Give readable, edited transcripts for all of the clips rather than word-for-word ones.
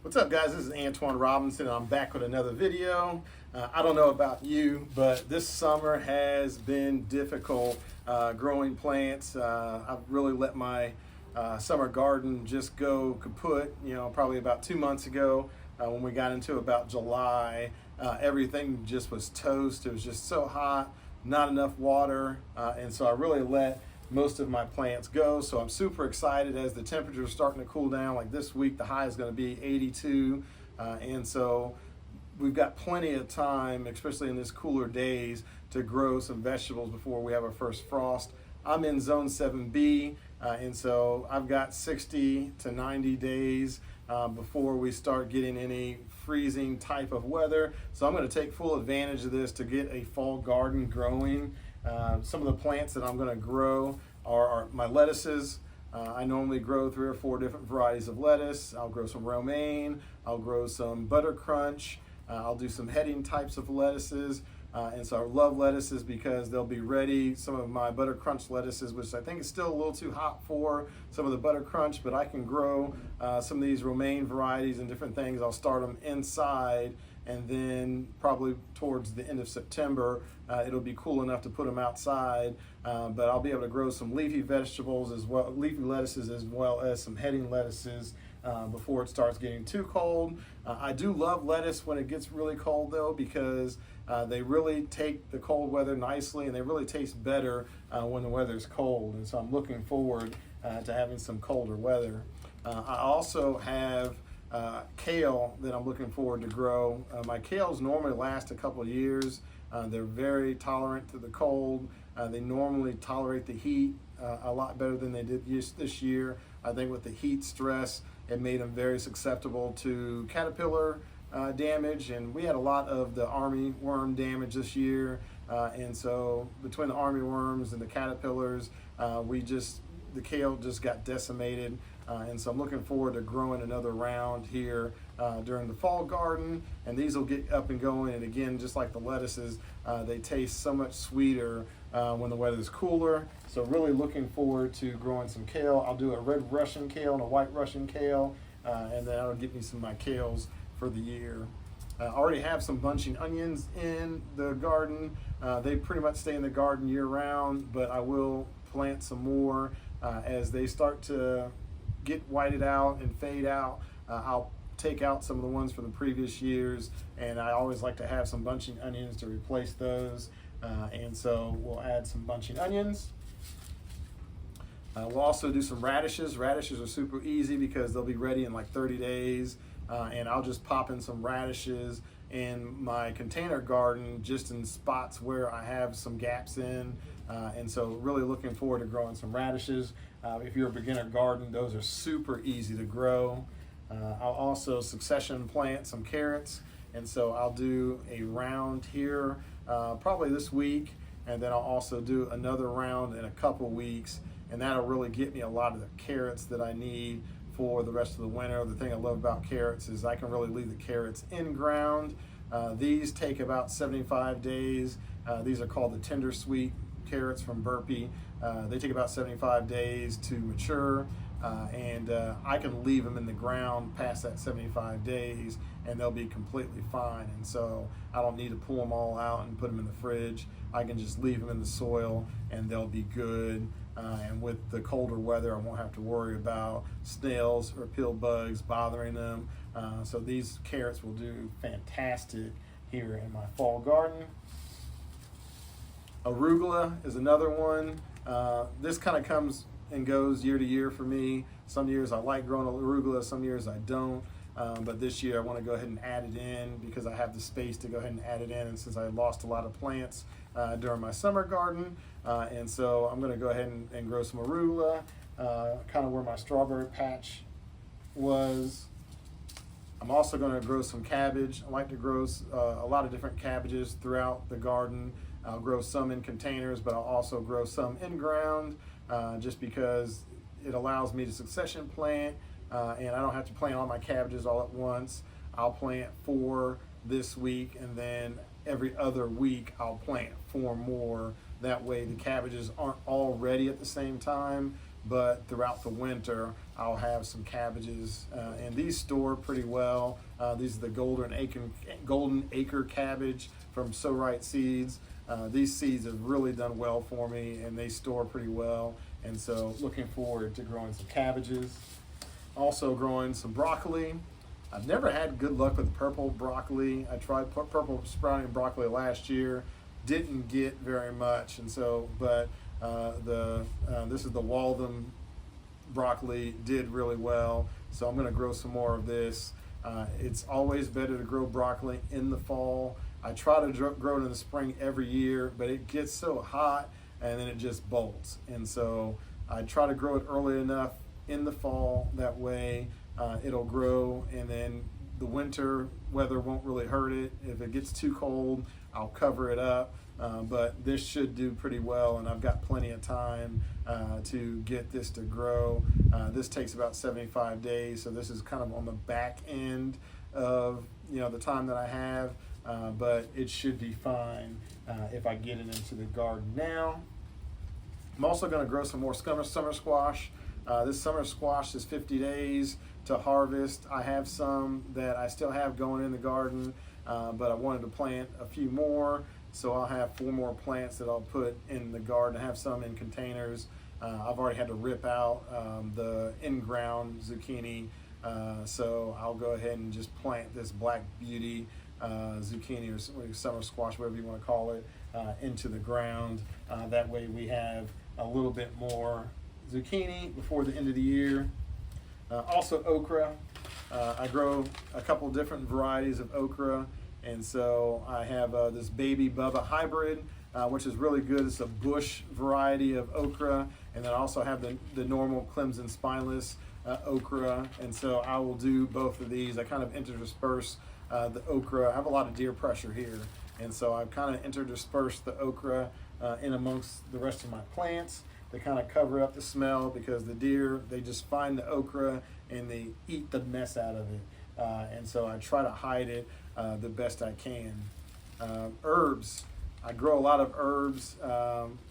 What's up, guys? This is Antoine Robinson, and I'm back with another video. I don't know about you, but this summer has been difficult growing plants. I've really let my summer garden just go kaput, probably about 2 months ago when we got into about July. Everything just was toast. It was just so hot, not enough water, and so I really let most of my plants go. So I'm super excited as the temperatures are starting to cool down. Like this week, the high is going to be 82. And so we've got plenty of time, especially in these cooler days, to grow some vegetables before we have our first frost. I'm in zone 7B, and so I've got 60 to 90 days before we start getting any freezing type of weather. So I'm going to take full advantage of this to get a fall garden growing. Some of the plants that I'm going to grow are my lettuces. I normally grow 3 or 4 different varieties of lettuce. I'll grow some romaine, I'll grow some butter crunch, I'll do some heading types of lettuces. And so I love lettuces because they'll be ready. Some of my butter crunch lettuces, which I think is still a little too hot for some of the butter crunch, but I can grow some of these romaine varieties and different things. I'll start them inside, and then probably towards the end of September, it'll be cool enough to put them outside. But I'll be able to grow some leafy vegetables as well, leafy lettuces as well as some heading lettuces before it starts getting too cold. I do love lettuce when it gets really cold though, because they really take the cold weather nicely, and they really taste better when the weather's cold. And so I'm looking forward to having some colder weather. I also have kale that I'm looking forward to grow. My kales normally last a couple of years. They're very tolerant to the cold. They normally tolerate the heat a lot better than they did this year. I think with the heat stress, it made them very susceptible to caterpillar damage, and we had a lot of the army worm damage this year. And so between the army worms and the caterpillars, the kale just got decimated. And so I'm looking forward to growing another round here during the fall garden, and these will get up and going. And again, just like the lettuces, they taste so much sweeter when the weather is cooler. So really looking forward to growing some kale. I'll do a red Russian kale and a white Russian kale, and then that'll get me some of my kales for the year. I already have some bunching onions in the garden. They pretty much stay in the garden year round, but I will plant some more as they start to get whited out and fade out. I'll take out some of the ones from the previous years, and I always like to have some bunching onions to replace those. And so we'll add some bunching onions. We'll also do some radishes. Radishes are super easy because they'll be ready in like 30 days. And I'll just pop in some radishes in my container garden, just in spots where I have some gaps in. And so really looking forward to growing some radishes. If you're a beginner garden, those are super easy to grow. I'll also succession plant some carrots. And so I'll do a round here probably this week, and then I'll also do another round in a couple weeks. And that'll really get me a lot of the carrots that I need for the rest of the winter. The thing I love about carrots is I can really leave the carrots in ground. These take about 75 days. These are called the tender sweet carrots from Burpee. They take about 75 days to mature, and I can leave them in the ground past that 75 days and they'll be completely fine. And so I don't need to pull them all out and put them in the fridge. I can just leave them in the soil and they'll be good. And with the colder weather, I won't have to worry about snails or pill bugs bothering them. So these carrots will do fantastic here in my fall garden. Arugula is another one. This kind of comes and goes year to year for me. Some years I like growing arugula, some years I don't. But this year I want to go ahead and add it in because I have the space to go ahead and add it in. And since I lost a lot of plants during my summer garden, and so I'm going to go ahead and grow some arugula, kind of where my strawberry patch was. I'm also going to grow some cabbage. I like to grow a lot of different cabbages throughout the garden. I'll grow some in containers, but I'll also grow some in ground just because it allows me to succession plant, and I don't have to plant all my cabbages all at once. I'll plant 4 this week, and then every other week I'll plant 4 more. That way the cabbages aren't all ready at the same time, but throughout the winter I'll have some cabbages, and these store pretty well. These are the golden acre cabbage from So Right Seeds. These seeds have really done well for me, and they store pretty well, and so looking forward to growing some cabbages. Also growing some broccoli. I've never had good luck with purple broccoli. I tried purple sprouting broccoli last year, didn't get very much, and so but this is the Walden broccoli, did really well, so I'm going to grow some more of this. It's always better to grow broccoli in the fall. I try to grow it in the spring every year, but it gets so hot and then it just bolts, and so I try to grow it early enough in the fall, that way it'll grow, and then the winter weather won't really hurt it. If it gets too cold, I'll cover it up, but this should do pretty well, and I've got plenty of time to get this to grow. This takes about 75 days, so this is kind of on the back end of the time that I have, but it should be fine if I get it into the garden now. I'm also going to grow some more summer squash. This summer squash is 50 days to harvest. I have some that I still have going in the garden, but I wanted to plant a few more, so I'll have 4 more plants that I'll put in the garden. I have some in containers. I've already had to rip out the in-ground zucchini, so I'll go ahead and just plant this Black Beauty zucchini or summer squash, whatever you want to call it, into the ground. That way we have a little bit more zucchini before the end of the year. Also okra. I grow a couple different varieties of okra, and so I have this Baby Bubba hybrid, which is really good. It's a bush variety of okra, and then I also have the normal Clemson spineless okra, and so I will do both of these. I kind of intersperse the okra. I have a lot of deer pressure here, and so I've kind of interspersed the okra in amongst the rest of my plants. They kind of cover up the smell, because the deer, they just find the okra and they eat the mess out of it. And so I try to hide it the best I can. Herbs. I grow a lot of herbs.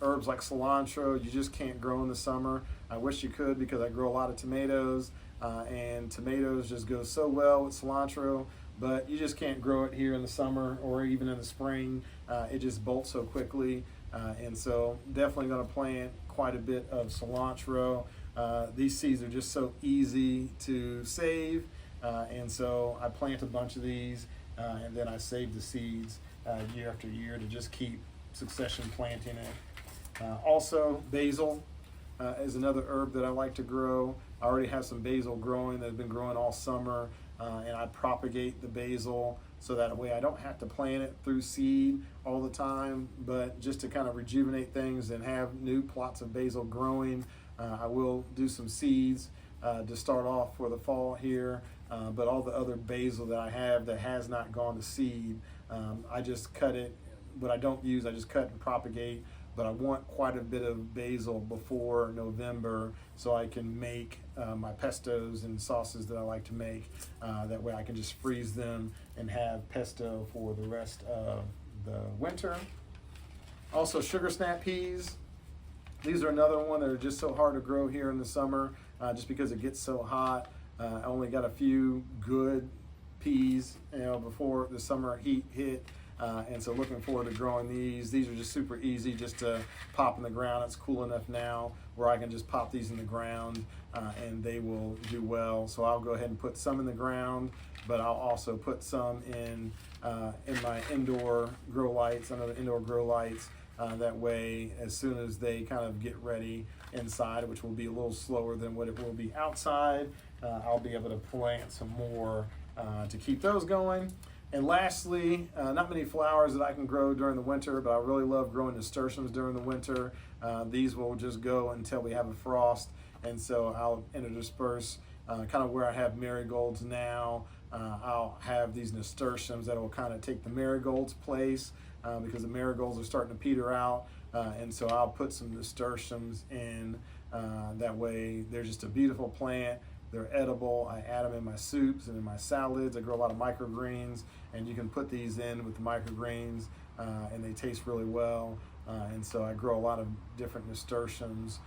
Herbs like cilantro, you just can't grow in the summer. I wish you could, because I grow a lot of tomatoes, and tomatoes just go so well with cilantro, but you just can't grow it here in the summer or even in the spring. It just bolts so quickly. And so definitely going to plant quite a bit of cilantro. These seeds are just so easy to save, and so I plant a bunch of these, and then I save the seeds year after year to just keep succession planting it. Also, basil is another herb that I like to grow. I already have some basil growing that have been growing all summer, and I propagate the basil so that way I don't have to plant it through seed all the time, but just to kind of rejuvenate things and have new plots of basil growing. I will do some seeds to start off for the fall here, but all the other basil that I have that has not gone to seed, I just cut it. What I don't use, I just cut and propagate, but I want quite a bit of basil before November so I can make my pestos and sauces that I like to make. That way I can just freeze them and have pesto for the rest of the winter. Also, sugar snap peas. These are another one that are just so hard to grow here in the summer, just because it gets so hot. I only got a few good peas, before the summer heat hit. And so looking forward to growing these. These are just super easy just to pop in the ground. It's cool enough now where I can just pop these in the ground and they will do well. So I'll go ahead and put some in the ground, but I'll also put some in my indoor grow lights, under the indoor grow lights. That way, as soon as they kind of get ready inside, which will be a little slower than what it will be outside, I'll be able to plant some more to keep those going. And lastly, not many flowers that I can grow during the winter, but I really love growing nasturtiums during the winter. These will just go until we have a frost, and so I'll intersperse kind of where I have marigolds now. I'll have these nasturtiums that will kind of take the marigolds' place, because the marigolds are starting to peter out, and so I'll put some nasturtiums in. That way they're just a beautiful plant. They're edible. I add them in my soups and in my salads. I grow a lot of microgreens, and you can put these in with the microgreens, and they taste really well. And so I grow a lot of different nasturtiums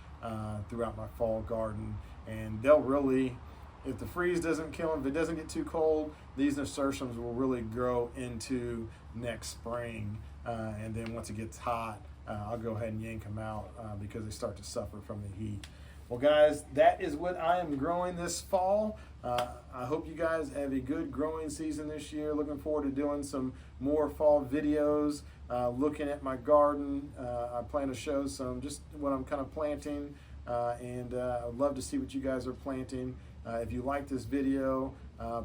throughout my fall garden. And they'll really, if the freeze doesn't kill them, if it doesn't get too cold, these nasturtiums will really grow into next spring. And then once it gets hot, I'll go ahead and yank them out because they start to suffer from the heat. Well, guys, that is what I am growing this fall. I hope you guys have a good growing season this year. Looking forward to doing some more fall videos, looking at my garden. I plan to show some just what I'm kind of planting, and I'd love to see what you guys are planting. If you like this video,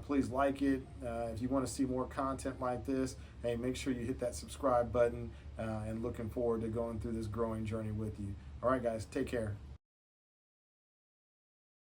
please like it. If you want to see more content like this, hey, make sure you hit that subscribe button, and looking forward to going through this growing journey with you. All right, guys, take care.